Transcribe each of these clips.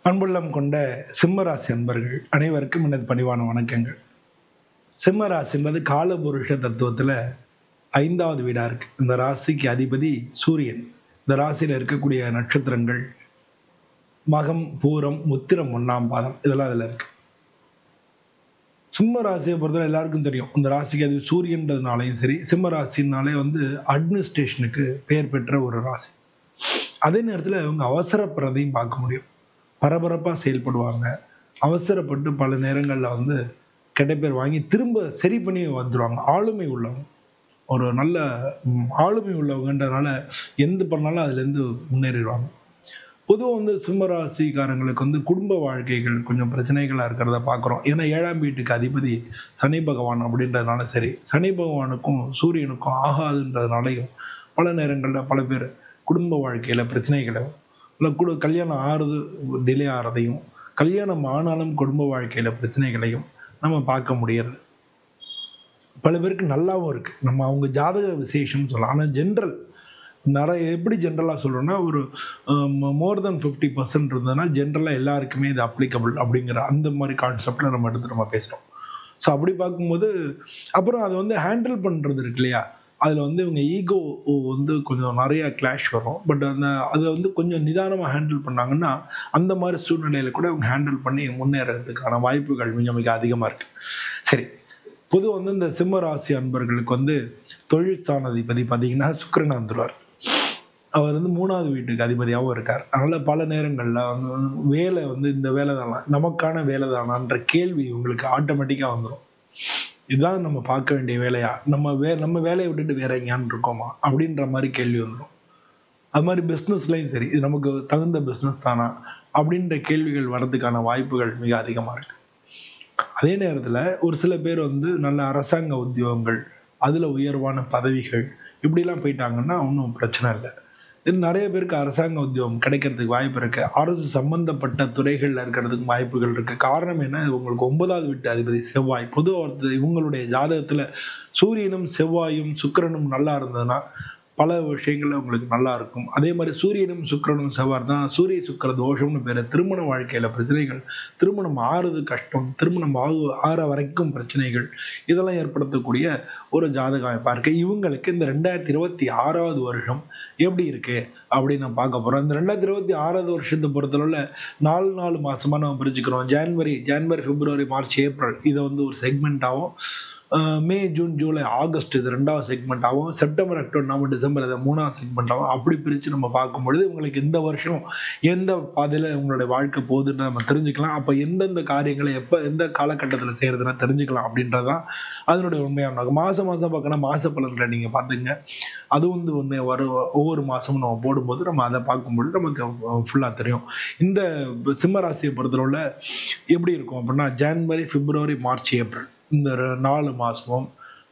அன்புள்ளம் கொண்ட சிம்மராசி அன்பர்கள் அனைவருக்கும் எனது பணிவான வணக்கங்கள். சிம்மராசின்றது காலபுருஷ தத்துவத்தில் 5வது வீடாக இருக்கு. இந்த ராசிக்கு அதிபதி சூரியன். இந்த ராசியில் இருக்கக்கூடிய நட்சத்திரங்கள் மகம், பூரம், உத்திரம், 1ஆம் பாதம் இதெல்லாம் அதில் இருக்கு. சிம்ம ராசியை பொறுத்தவரை எல்லாருக்கும் தெரியும். இந்த ராசிக்கு அதிபதி சூரியன்றதுனாலையும் சரி, சிம்ம ராசினாலே அட்மினிஸ்ட்ரேஷனுக்கு பெயர் பெற்ற ஒரு ராசி. அதே நேரத்தில் இவங்க அவசரப்படுறதையும் பார்க்க முடியும். பரபரப்பாக செயல்படுவாங்க. அவசரப்பட்டு பல நேரங்களில் கெட்ட பேர் வாங்கி திரும்ப சரி பண்ணி வந்துடுவாங்க. ஆளுமை உள்ளவங்க, ஒரு நல்ல ஆளுமை உள்ளவங்கன்றதுனால எந்த பண்ணாலும் அதுலேருந்து முன்னேறிடுவாங்க. பொதுவாக சிம்மராசிக்காரங்களுக்கு குடும்ப வாழ்க்கைகள் கொஞ்சம் பிரச்சனைகளாக இருக்கிறத பார்க்குறோம். ஏன்னா 7ஆம் வீட்டுக்கு அதிபதி சனி பகவான் அப்படின்றதுனால சரி, சனி பகவானுக்கும் சூரியனுக்கும் ஆகாதுன்றதுனாலையும் பல நேரங்களில் பல பேர் குடும்ப வாழ்க்கையில் பிரச்சனைகளை இல்லை கல்யாணம் ஆறுது டிலே ஆகிறதையும், கல்யாணம் ஆனாலும் குடும்ப வாழ்க்கையில் பிரச்சனைகளையும் நம்ம பார்க்க முடியாது. பல பேருக்கு நல்லாவும் இருக்குது. நம்ம அவங்க ஜாதக விசேஷம்னு சொல்லலாம். ஆனால் ஜென்ரல் நிறைய எப்படி ஜென்ரலாக சொல்கிறோன்னா, ஒரு மோர் தென் 50% இருந்ததுன்னா ஜென்ரலாக எல்லாருக்குமே இது அப்ளிகபிள் அப்படிங்கிற அந்த மாதிரி கான்செப்டில் நம்ம பேசுகிறோம். ஸோ அப்படி பார்க்கும்போது அப்புறம் அதை ஹேண்டில் பண்ணுறது இருக்கு இல்லையா, அதில் இவங்க ஈகோ கொஞ்சம் நிறையா கிளாஷ் வரும். பட் அதை கொஞ்சம் நிதானமாக ஹேண்டில் பண்ணாங்கன்னா அந்த மாதிரி சூழ்நிலையில் கூட இவங்க ஹேண்டில் பண்ணி முன்னேறதுக்கான வாய்ப்புகள் மிக மிக அதிகமாக இருக்குது. சரி, பொதுவாக இந்த சிம்ம ராசி அன்பர்களுக்கு தொழில் ஸ்தானாதிபதி பார்த்தீங்கன்னா சுக்கிரன் வந்துடுவார். அவர் 3வது வீட்டுக்கு அதிபதியாகவும் இருக்கார். அதனால் பல நேரங்களில் வேலை இந்த வேலை தானா, நமக்கான வேலை தானான்ற கேள்வி உங்களுக்கு ஆட்டோமேட்டிக்காக வந்துடும். இதுதான் நம்ம பார்க்க வேண்டிய வேலையா, நம்ம வேலையை விட்டுட்டு வேற எங்கேயான்னு இருக்கோமா அப்படின்ற மாதிரி கேள்வி வந்துடும். அது மாதிரி பிஸ்னஸ்லையும் சரி, இது நமக்கு தகுந்த பிஸ்னஸ் தானா அப்படின்ற கேள்விகள் வர்றதுக்கான வாய்ப்புகள் மிக அதிகமாக இருக்கு. அதே நேரத்தில் ஒரு சில பேர் நல்ல அரசாங்க உத்தியோகங்கள், அதில் உயர்வான பதவிகள் இப்படிலாம் போயிட்டாங்கன்னா ஒன்றும் பிரச்சனை இல்லை. இது நிறைய பேருக்கு அரசாங்க உத்தியோகம் கிடைக்கிறதுக்கு வாய்ப்பு இருக்கு. அரசு சம்பந்தப்பட்ட துறைகள்ல இருக்கிறதுக்கு வாய்ப்புகள் இருக்கு. காரணம் என்ன, உங்களுக்கு 9வது வீட்டு அதிபதி செவ்வாய். பொதுவாக இவங்களுடைய ஜாதகத்துல சூரியனும் செவ்வாயும் சுக்கிரனும் நல்லா இருந்ததுன்னா பல விஷயங்கள்ல உங்களுக்கு நல்லா இருக்கும். அதே மாதிரி சூரியனும் சுக்கிரனும் செவ்வாய் தான் சூரிய சுக்கிர தோஷம்னு பேரு. திருமண வாழ்க்கையில பிரச்சனைகள், திருமணம் ஆறுது கஷ்டம், திருமணம் ஆற வரைக்கும் பிரச்சனைகள், இதெல்லாம் ஏற்படுத்தக்கூடிய ஒரு ஜாதக அமைப்பா இருக்கு. இவங்களுக்கு இந்த 2026வது வருஷம் எப்படி இருக்கு அப்படின்னு நம்ம பார்க்க போறோம். இந்த 2026வது வருஷத்தை பொறுத்தளவுல 4 மாசமா நம்ம பிரிச்சுக்கிறோம். ஜனவரி, பிப்ரவரி, மார்ச், ஏப்ரல் இதை ஒரு செக்மெண்ட்டாகவும், மே, ஜூன், ஜூலை, ஆகஸ்ட் இது 2வது செக்மெண்ட்டாகவும், செப்டம்பர், அக்டோபர், நவம்பர், டிசம்பர் இதை 3வது செக்மெண்ட்டாகவும் அப்படி பிரித்து நம்ம பார்க்கும்பொழுது உங்களுக்கு இந்த வருஷம் எந்த பாதையில் உங்களுடைய வாழ்க்கை போகுதுன்னு நம்ம தெரிஞ்சுக்கலாம். அப்போ எந்தெந்த காரியங்களை எப்போ எந்த காலகட்டத்தில் செய்கிறதுனா தெரிஞ்சுக்கலாம் அப்படின்றதான் அதனுடைய உண்மையான மாதம் பார்க்கணும். மாத பலன்களை நீங்கள் பார்த்துங்க. அது உண்மையாக ஒவ்வொரு மாதமும் நம்ம போடும்போது நம்ம அதை பார்க்கும்பொழுது நமக்கு ஃபுல்லாக தெரியும். இந்த சிம்மராசியை பொறுத்தளவில் எப்படி இருக்கும் அப்படின்னா, ஜனவரி, பிப்ரவரி, மார்ச், ஏப்ரல் இந்த 4 மாதமும்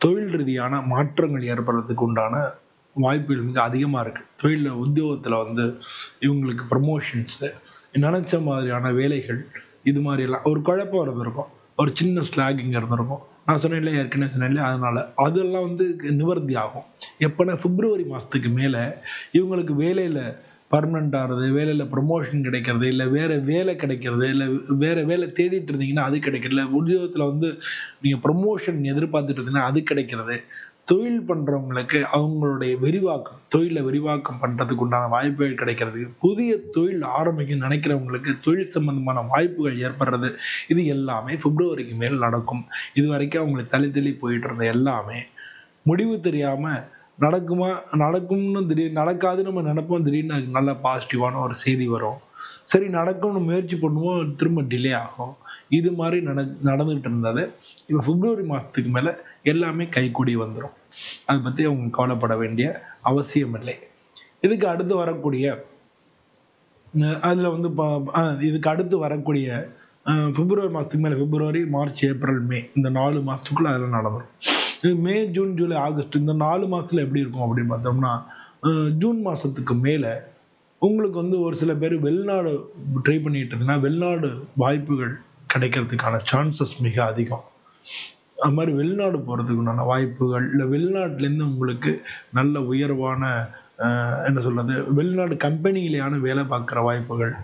தொழில் ரீதியான மாற்றங்கள் ஏற்படுறதுக்கு உண்டான வாய்ப்புகள் மிக அதிகமாக இருக்குது. தொழிலில் உத்தியோகத்தில் இவங்களுக்கு ப்ரமோஷன்ஸு, நினச்ச மாதிரியான வேலைகள், இது மாதிரியெல்லாம் ஒரு குழப்பம் இருந்திருக்கும். ஒரு சின்ன ஸ்லாகிங் இருந்திருக்கும். நான் சொன்னேன் ஏற்கனவே சொன்னேன், அதனால் அதெல்லாம் நிவர்த்தி ஆகும். எப்போனா பிப்ரவரி மாதத்துக்கு மேலே இவங்களுக்கு வேலையில் பர்மனெண்ட் ஆகிறது, வேலையில் ப்ரொமோஷன் கிடைக்கிறது, இல்லை வேறு வேலை கிடைக்கிறது, இல்லை வேறு வேலை தேடிட்டு இருந்தீங்கன்னா அது கிடைக்கல, உத்தியோகத்தில் நீங்கள் ப்ரொமோஷன் எதிர்பார்த்துட்டு இருந்தீங்கன்னா அது கிடைக்கிறது. தொழில் பண்ணுறவங்களுக்கு அவங்களுடைய தொழிலை விரிவாக்கம் பண்ணுறதுக்கு உண்டான வாய்ப்புகள் கிடைக்கிறது. புதிய தொழில் ஆரம்பிக்க நினைக்கிறவங்களுக்கு தொழில் சம்பந்தமான வாய்ப்புகள் ஏற்படுறது, இது எல்லாமே பிப்ரவரிக்கு மேல் நடக்கும். இது வரைக்கும் அவங்களுக்கு தள்ளி போயிட்டு இருந்த எல்லாமே முடிவு தெரியாமல் நடக்கும்னு திடீர்னு நடக்காது நம்ம நினைப்போம். திடீர்னு நல்ல பாசிட்டிவான ஒரு செய்தி வரும். சரி நடக்கும்னு முயற்சி பண்ணுவோம், திரும்ப டிலே ஆகும். இது மாதிரி நடந்துகிட்டு இருந்தது இப்போ பிப்ரவரி மாதத்துக்கு மேலே எல்லாமே கைக்கூடி வந்துடும். அதை பற்றி அவங்க கவலைப்பட வேண்டிய அவசியம் இல்லை. இதுக்கு அடுத்து வரக்கூடிய அதில் இதுக்கு அடுத்து வரக்கூடிய பிப்ரவரி மாதத்துக்கு மேலே பிப்ரவரி, மார்ச், ஏப்ரல், மே இந்த 4 மாதத்துக்குள்ளே அதெல்லாம் நடந்துடும். மே, ஜூன், ஜூலை, ஆகஸ்ட் இந்த 4 மாதத்தில் எப்படி இருக்கும் அப்படின்னு பார்த்தோம்னா, ஜூன் மாதத்துக்கு மேலே உங்களுக்கு ஒரு சில பேர் வெளிநாடு ட்ரை பண்ணிட்டு இருந்தா வெளிநாடு வாய்ப்புகள் கிடைக்கிறதுக்கான சான்சஸ் மிக அதிகம். அது மாதிரி வெளிநாடு போகிறதுக்குண்டான வாய்ப்புகள், இல்லை வெளிநாட்டிலேருந்து உங்களுக்கு நல்ல உயர்வான என்ன சொல்கிறது, வெளிநாடு கம்பெனியிலேயான வேலை பார்க்குற வாய்ப்புகள்,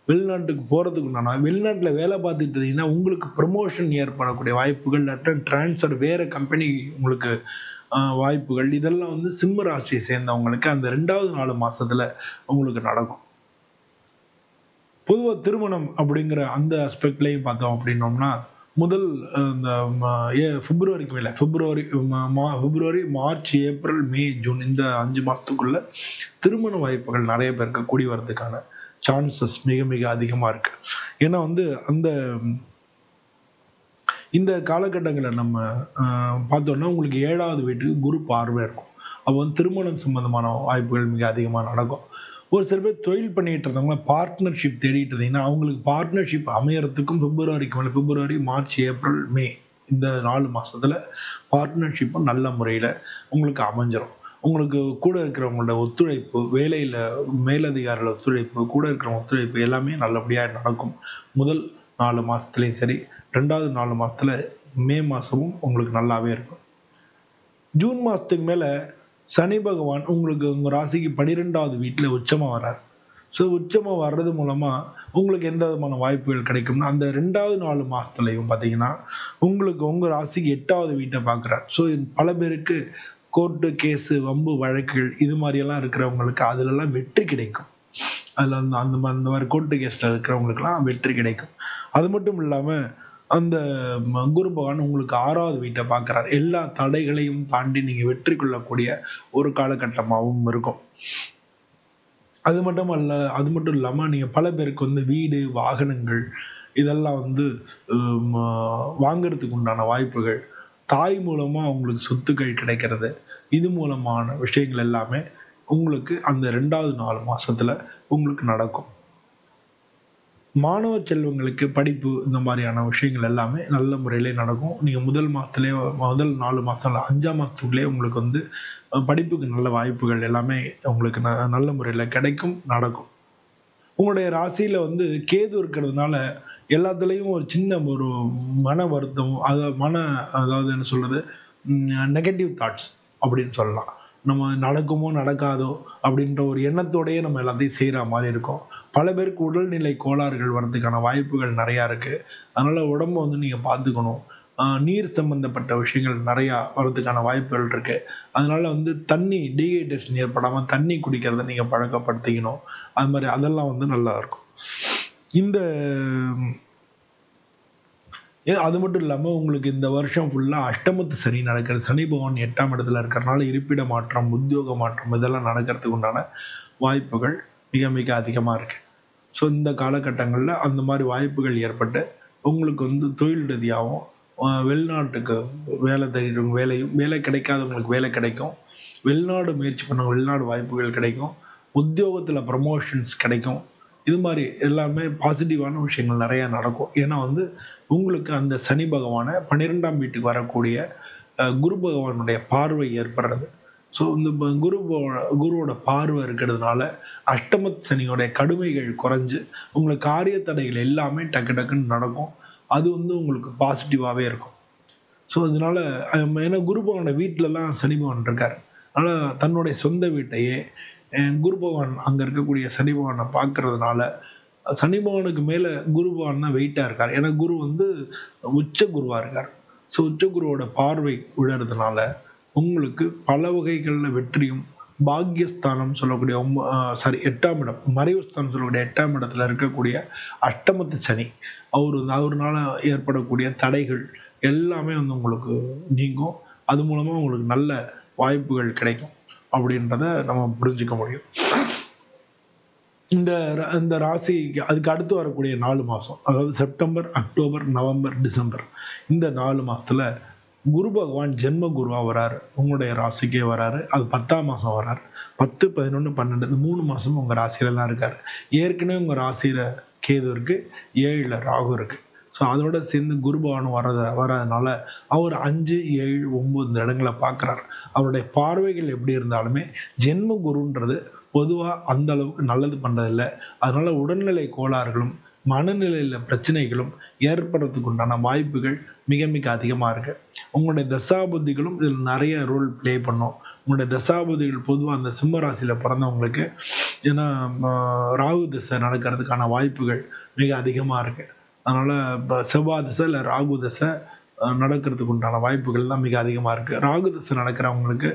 வெளிநாட்டுக்கு போகிறதுக்கு உண்டான, வெளிநாட்டில் வேலை பார்த்துட்டு இருந்தீங்கன்னா உங்களுக்கு ப்ரமோஷன் ஏற்படக்கூடிய வாய்ப்புகள், ட்ரான்ஸ்ஃபர் வேறு கம்பெனி உங்களுக்கு வாய்ப்புகள், இதெல்லாம் வந்து சிம்ம ராசியை சேர்ந்தவங்களுக்கு அந்த 2வது 4 மாதத்தில் உங்களுக்கு நடக்கும். பொதுவாக திருமணம் அப்படிங்கிற அந்த ஆஸ்பெக்ட்லையும் பார்த்தோம் அப்படின்னோம்னா, முதல் இந்த பிப்ரவரிக்கு மேலே பிப்ரவரி, மார்ச், ஏப்ரல், மே, ஜூன் இந்த 5 மாதத்துக்குள்ள திருமண வாய்ப்புகள் நிறைய பேருக்கு கூடி வர்றதுக்கான சான்சஸ் மிக மிக அதிகமாக இருக்கு. ஏன்னா வந்து இந்த காலகட்டங்களில் நம்ம பார்த்தோம்னா உங்களுக்கு 7வது வீட்டுக்கு குரு பார்வை இருக்கும். அப்போ வந்து திருமணம் சம்பந்தமான வாய்ப்புகள் மிக அதிகமாக நடக்கும். ஒரு சில பேர் தொழில் பண்ணிட்டு இருந்தவங்க பார்ட்னர்ஷிப் தேடிட்டு இருந்தீங்கன்னா அவங்களுக்கு பார்ட்னர்ஷிப் அமையறதுக்கும் பிப்ரவரிக்கு மேலே, பிப்ரவரி, மார்ச், ஏப்ரல், மே இந்த 4 மாதத்தில் பார்ட்னர்ஷிப்பும் நல்ல முறையில் உங்களுக்கு அமைஞ்சிடும். உங்களுக்கு கூட இருக்கிறவங்களோட ஒத்துழைப்பு, வேலையில் மேலதிகாரிகளோட ஒத்துழைப்பு, கூட இருக்கிறவங்க ஒத்துழைப்பு எல்லாமே நல்லபடியாக நடக்கும். முதல் 4 மாதத்துலேயும் சரி, 2வது 4 மாதத்தில் மே மாதமும் உங்களுக்கு நல்லாவே இருக்கும். ஜூன் மாதத்துக்கு மேலே சனி பகவான் உங்களுக்கு உங்கள் ராசிக்கு 12வது வீட்டில் உச்சமாக வர்றார். ஸோ உச்சமாக வர்றது மூலமாக உங்களுக்கு எந்த விதமான வாய்ப்புகள் கிடைக்கும்னா, அந்த 2வது 4 மாதத்துலையும் பார்த்தீங்கன்னா உங்களுக்கு உங்கள் ராசிக்கு 8வது வீட்டை பார்க்குறார். ஸோ பல பேருக்கு கோர்ட்டு கேஸு, வம்பு வழக்குகள் இது மாதிரியெல்லாம் இருக்கிறவங்களுக்கு அதிலெல்லாம் வெற்றி கிடைக்கும். அதில் அந்த மாதிரி கோர்ட்டு கேஸில் இருக்கிறவங்களுக்குலாம் வெற்றி கிடைக்கும். அது மட்டும் இல்லாமல் அந்த குரு பகவான் உங்களுக்கு 6வது வீட்டை பார்க்குறாரு. எல்லா தடைகளையும் தாண்டி நீங்கள் வெற்றி கொள்ளக்கூடிய ஒரு காலகட்டமாகவும் இருக்கும். அது மட்டும் இல்லாமல் நீங்கள் பல பேருக்கு வந்து வீடு, வாகனங்கள் இதெல்லாம் வந்து வாங்கிறதுக்கு உண்டான வாய்ப்புகள், தாய் மூலமாக உங்களுக்கு சொத்துக்கள் கிடைக்கிறது, இது மூலமான விஷயங்கள் எல்லாமே உங்களுக்கு அந்த 2வது 4 மாதத்தில் உங்களுக்கு நடக்கும். மாணவ செல்வங்களுக்கு படிப்பு இந்த மாதிரியான விஷயங்கள் எல்லாமே நல்ல முறையிலே நடக்கும். நீங்கள் முதல் 4 மாதம் 5ஆம் மாதத்துக்குள்ளேயே உங்களுக்கு வந்து படிப்புக்கு நல்ல வாய்ப்புகள் எல்லாமே உங்களுக்கு நல்ல முறையில் கிடைக்கும், நடக்கும். உங்களுடைய ராசியில் வந்து கேது இருக்கிறதுனால எல்லாத்துலேயும் ஒரு சின்ன ஒரு மன வருத்தம், அதாவது என்ன சொல்கிறது, நெகட்டிவ் தாட்ஸ் அப்படின்னு சொல்லலாம். நம்ம நடக்குமோ நடக்காதோ அப்படின்ற ஒரு எண்ணத்தோடையே நம்ம எல்லாத்தையும் செய்கிற மாதிரி இருக்கும். பல பேருக்கு உடல்நிலை கோளாறுகள் வர்றதுக்கான வாய்ப்புகள் நிறையா இருக்குது. அதனால் உடம்பை வந்து நீங்கள் பார்த்துக்கணும். நீர் சம்மந்தப்பட்ட விஷயங்கள் நிறையா வர்றதுக்கான வாய்ப்புகள் இருக்குது. அதனால் வந்து தண்ணி டீஹைட்ரேஷன் ஏற்படாமல் தண்ணி குடிக்கிறத நீங்கள் பழக்கப்படுத்திக்கணும். அது மாதிரி அதெல்லாம் வந்து நல்லாயிருக்கும். அது மட்டும் இல்லாமல் உங்களுக்கு இந்த வருஷம் ஃபுல்லாக அஷ்டமத்து சனி நடக்கிறது. சனி பகவான் 8ஆம் இடத்துல இருக்கிறனால இருப்பிட மாற்றம், உத்தியோக மாற்றம் இதெல்லாம் நடக்கிறதுக்கு உண்டான வாய்ப்புகள் மிக மிக அதிகமாக இருக்குது. ஸோ இந்த காலகட்டங்களில் அந்த மாதிரி வாய்ப்புகள் ஏற்பட்டு உங்களுக்கு வந்து தொழில் ரீதியாகவும் வெளிநாட்டுக்கு வேலை தேடுறவங்க வேலை கிடைக்காதவங்களுக்கு வேலை கிடைக்கும். வெளிநாடு முயற்சி பண்ணவங்க வெளிநாடு வாய்ப்புகள் கிடைக்கும். உத்தியோகத்தில் ப்ரமோஷன்ஸ் கிடைக்கும். இது மாதிரி எல்லாமே பாசிட்டிவான விஷயங்கள் நிறையா நடக்கும். ஏன்னா வந்து உங்களுக்கு அந்த சனி பகவானை 12ஆம் வீட்டுக்கு வரக்கூடிய குரு பகவானுடைய பார்வை ஏற்படுறது. ஸோ இந்த குருவோட பார்வை இருக்கிறதுனால அஷ்டமத்து சனியோடைய கடுமைகள் குறைஞ்சு உங்களுக்கு காரிய தடைகள் எல்லாமே டக்கு டக்குன்னு நடக்கும். அது வந்து உங்களுக்கு பாசிட்டிவாகவே இருக்கும். ஸோ அதனால ஏன்னா குரு பகவானோட வீட்டில் தான் சனி பகவான் இருக்கார். அதனால் தன்னுடைய சொந்த வீட்டையே குரு பகவான் அங்கே இருக்கக்கூடிய சனி பகவானை பார்க்கறதுனால சனி பகவானுக்கு மேலே குரு பகவான் தான் வெயிட்டாக இருக்கார். ஏன்னா குரு வந்து உச்ச குருவாக இருக்கார். ஸோ உச்ச குருவோட பார்வை விழுறதுனால உங்களுக்கு பல வகைகளில் வெற்றியும், பாக்யஸ்தானம் சொல்லக்கூடிய 8ஆம் இடம், மறைவு ஸ்தானம் சொல்லக்கூடிய 8ஆம் இடத்துல இருக்கக்கூடிய அஷ்டமத்து சனி அவருனால ஏற்படக்கூடிய தடைகள் எல்லாமே வந்து உங்களுக்கு நீங்கும். அது மூலமாக உங்களுக்கு நல்ல வாய்ப்புகள் கிடைக்கும் அப்படின்றத நம்ம புரிஞ்சுக்க முடியும். இந்த ராசிக்கு அதுக்கு அடுத்து வரக்கூடிய 4 மாதம், அதாவது செப்டம்பர், அக்டோபர், நவம்பர், டிசம்பர் இந்த 4 மாதத்தில் குரு பகவான் ஜென்ம குருவாக வராரு. உங்களுடைய ராசிக்கே வராரு. அது 10ஆம் மாதம் வராரு. 10, 11, 12 இந்த 3 மாதமும் உங்கள் ராசியில் தான் இருக்கார். ஏற்கனவே உங்கள் ராசியில் கேது இருக்குது, 7ல் ராகு இருக்குது. ஸோ அதோட சேர்ந்து குரு பகவான் வர்றதுனால அவர் 5, 7, 9 இந்த இடங்களை பார்க்குறாரு. அவருடைய பார்வைகள் எப்படி இருந்தாலுமே ஜென்ம குருன்றது பொதுவாக அந்த அளவுக்கு நல்லது பண்ணுறதில்லை. அதனால் உடல்நிலை கோளாறுகளும் மனநிலையில் பிரச்சனைகளும் ஏற்படுறதுக்கு உண்டான வாய்ப்புகள் மிக மிக அதிகமாக இருக்குது. உங்களுடைய தசாபுத்திகளும் இதில் நிறைய ரோல் ப்ளே பண்ணும். உங்களுடைய தசாபதிகள் பொதுவாக அந்த சிம்ம ராசியில் பிறந்தவங்களுக்கு, ஏன்னா ராகு திசை நடக்கிறதுக்கான வாய்ப்புகள் மிக அதிகமாக இருக்குது. அதனால் இப்போ செவ்வாய் திசை இல்லை ராகு திசை நடக்கிறதுக்கு உண்டான வாய்ப்புகள் தான் மிக அதிகமாக இருக்குது. ராகு திசை நடக்கிறவங்களுக்கு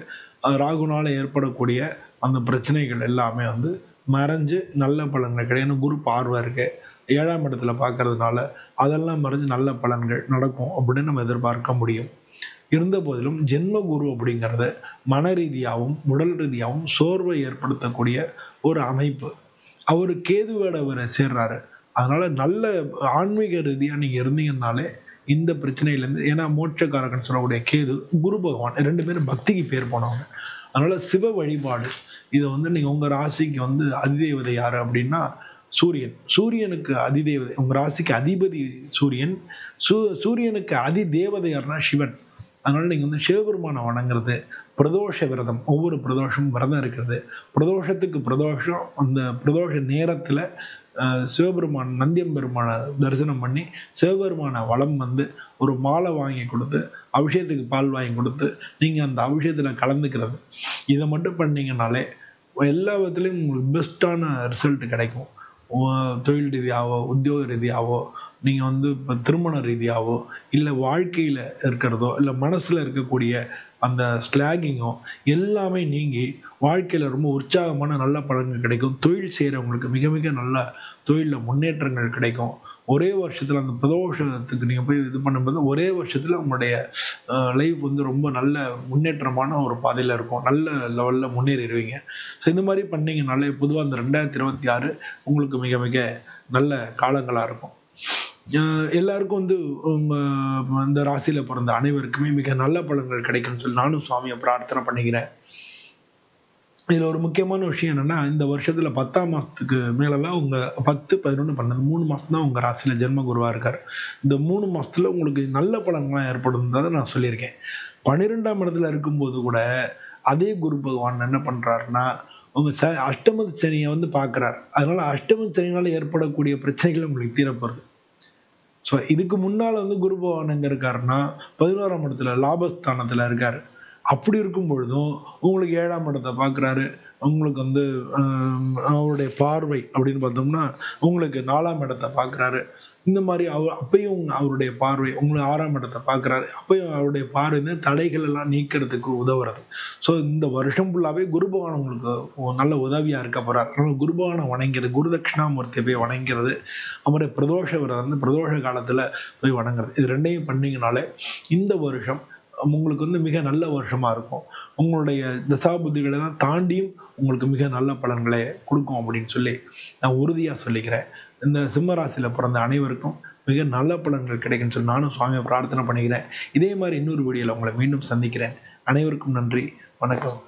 ராகுனால் ஏற்படக்கூடிய அந்த பிரச்சனைகள் எல்லாமே வந்து மறைஞ்சு நல்ல பலன்கள் கிடையாது. குரு பார்வை இருக்கு 7ஆம் இடத்துல பார்க்கறதுனால அதெல்லாம் மறைஞ்சு நல்ல பலன்கள் நடக்கும் அப்படின்னு நம்ம எதிர்பார்க்க முடியும். இருந்த போதிலும் ஜென்ம குரு அப்படிங்கிறது மன ரீதியாகவும் உடல் ரீதியாகவும் சோர்வை ஏற்படுத்தக்கூடிய ஒரு அமைப்பு. அவர் கேதுவோட அவரை சேர்றாரு. அதனால நல்ல ஆன்மீக ரீதியாக நீங்கள் இருந்தீங்கன்னாலே இந்த பிரச்சனையிலேருந்து, ஏன்னா மோட்சக்காரகன் சொல்லக்கூடிய கேது குரு பகவான் 2 பேரும் பக்திக்கு பேர் போனவங்க. அதனால சிவ வழிபாடு இதை வந்து நீங்கள் உங்கள் ராசிக்கு வந்து அதிதேவதை யார் அப்படின்னா சூரியன். சூரியனுக்கு அதிதேவதை, உங்கள் ராசிக்கு அதிபதி சூரியன். சூரியனுக்கு அதிதேவதை யாருன்னா சிவன். அதனால நீங்கள் வந்து சிவபெருமானை வணங்குறது, பிரதோஷ விரதம், ஒவ்வொரு பிரதோஷமும் விரதம் இருக்கிறது, பிரதோஷத்துக்கு பிரதோஷம் அந்த பிரதோஷ நேரத்தில் சிவபெருமான் நந்தியம்பெருமானை தரிசனம் பண்ணி சிவபெருமானை வலம் வந்து ஒரு மாலை வாங்கி கொடுத்து அபிஷேகத்துக்கு பால் வாங்கி கொடுத்து நீங்கள் அந்த அபிஷேகத்தில் கலந்துக்கிறது, இதை மட்டும் பண்ணீங்கனாலே எல்லா விதத்துலேயும் உங்களுக்கு பெஸ்ட்டான ரிசல்ட் கிடைக்கும். தொழில் ரீதியாகவோ உத்தியோக ரீதியாகவோ நீங்கள் வந்து இப்போ திருமண ரீதியாகவோ இல்லை வாழ்க்கையில் இருக்கிறதோ இல்லை மனசில் இருக்கக்கூடிய அந்த ஸ்லாகிங்கோ எல்லாமே நீங்கி வாழ்க்கையில் ரொம்ப உற்சாகமான நல்ல பலன்கள் கிடைக்கும். தொழில் செய்கிறவங்களுக்கு மிக மிக நல்ல தொழிலில் முன்னேற்றங்கள் கிடைக்கும். ஒரே வருஷத்தில் அந்த பிரதோஷத்துக்கு நீங்கள் போய் இது பண்ணும்போது ஒரே வருஷத்தில் உங்களுடைய லைஃப் வந்து ரொம்ப நல்ல முன்னேற்றமான ஒரு பாதையில் இருக்கும். நல்ல லெவலில் முன்னேறிடுவீங்க. ஸோ இந்த மாதிரி பண்ணிங்கனாலே பொதுவாக அந்த 2026 உங்களுக்கு மிக மிக நல்ல காலங்களாக இருக்கும். எல்லாருக்கும் வந்து இந்த ராசியில் பிறந்த அனைவருக்குமே மிக நல்ல பலன்கள் கிடைக்கும்னு சொல்லி நானும் சுவாமியை பிரார்த்தனை பண்ணிக்கிறேன். இதில் ஒரு முக்கியமான விஷயம் என்னென்னா, இந்த வருஷத்தில் 10ஆம் மாதத்துக்கு மேலே தான் உங்கள் 10, 11, 12 3 மாதம் தான் உங்கள் ராசியில் ஜென்ம குருவாக இருக்கார். இந்த 3 மாதத்தில் உங்களுக்கு நல்ல பலன்கள்லாம் ஏற்படும்ன்றதை நான் சொல்லியிருக்கேன். 12ஆம் இடத்துல இருக்கும்போது கூட அதே குரு பகவான் என்ன பண்ணுறாருன்னா உங்கள் அஷ்டம சனியை வந்து பார்க்குறார். அதனால் அஷ்டம சனினால் ஏற்படக்கூடிய பிரச்சனைகள் உங்களுக்கு தீரப்படுறது. ஸோ இதுக்கு முன்னால் வந்து குரு பகவான் எங்கே இருக்காருன்னா 11ஆம் இடத்துல லாபஸ்தானத்தில் இருக்கார். அப்படி இருக்கும் பொழுதும் உங்களுக்கு 7ஆம் இடத்தை பார்க்குறாரு. உங்களுக்கு வந்து அவருடைய பார்வை அப்படின்னு பார்த்தோம்னா உங்களுக்கு 4ஆம் இடத்தை பார்க்குறாரு. இந்த மாதிரி அப்பையும் அவருடைய பார்வை உங்களுக்கு 6ஆம் இடத்தை பார்க்குறாரு. அப்பையும் அவருடைய பார்வை தடைகள் எல்லாம் நீக்கிறதுக்கு உதவுறது. ஸோ இந்த வருஷம் ஃபுல்லாகவே குரு பகவான் உங்களுக்கு நல்ல உதவியாக இருக்க போகிறார். அதனால் குரு பகவானை வணங்கிறது, குரு தட்சிணாமூர்த்தியை போய் வணங்கிறது, அவருடைய பிரதோஷ விரதம் பிரதோஷ காலத்தில் போய் வணங்குறது, இது 2யும் பண்ணிங்கனாலே இந்த வருஷம் உங்களுக்கு வந்து மிக நல்ல வருஷமாக இருக்கும். உங்களுடைய தசாபுத்திகளெல்லாம் தாண்டியும் உங்களுக்கு மிக நல்ல பலன்களை கொடுக்கும் அப்படின்னு சொல்லி நான் உறுதியாக சொல்லிக்கிறேன். இந்த சிம்ம ராசியில் பிறந்த அனைவருக்கும் மிக நல்ல பலன்கள் கிடைக்குன்னு சொல்லி நானும் சுவாமியை பிரார்த்தனை பண்ணிக்கிறேன். இதே மாதிரி இன்னொரு வீடியோவில் உங்களை மீண்டும் சந்திக்கிறேன். அனைவருக்கும் நன்றி, வணக்கம்.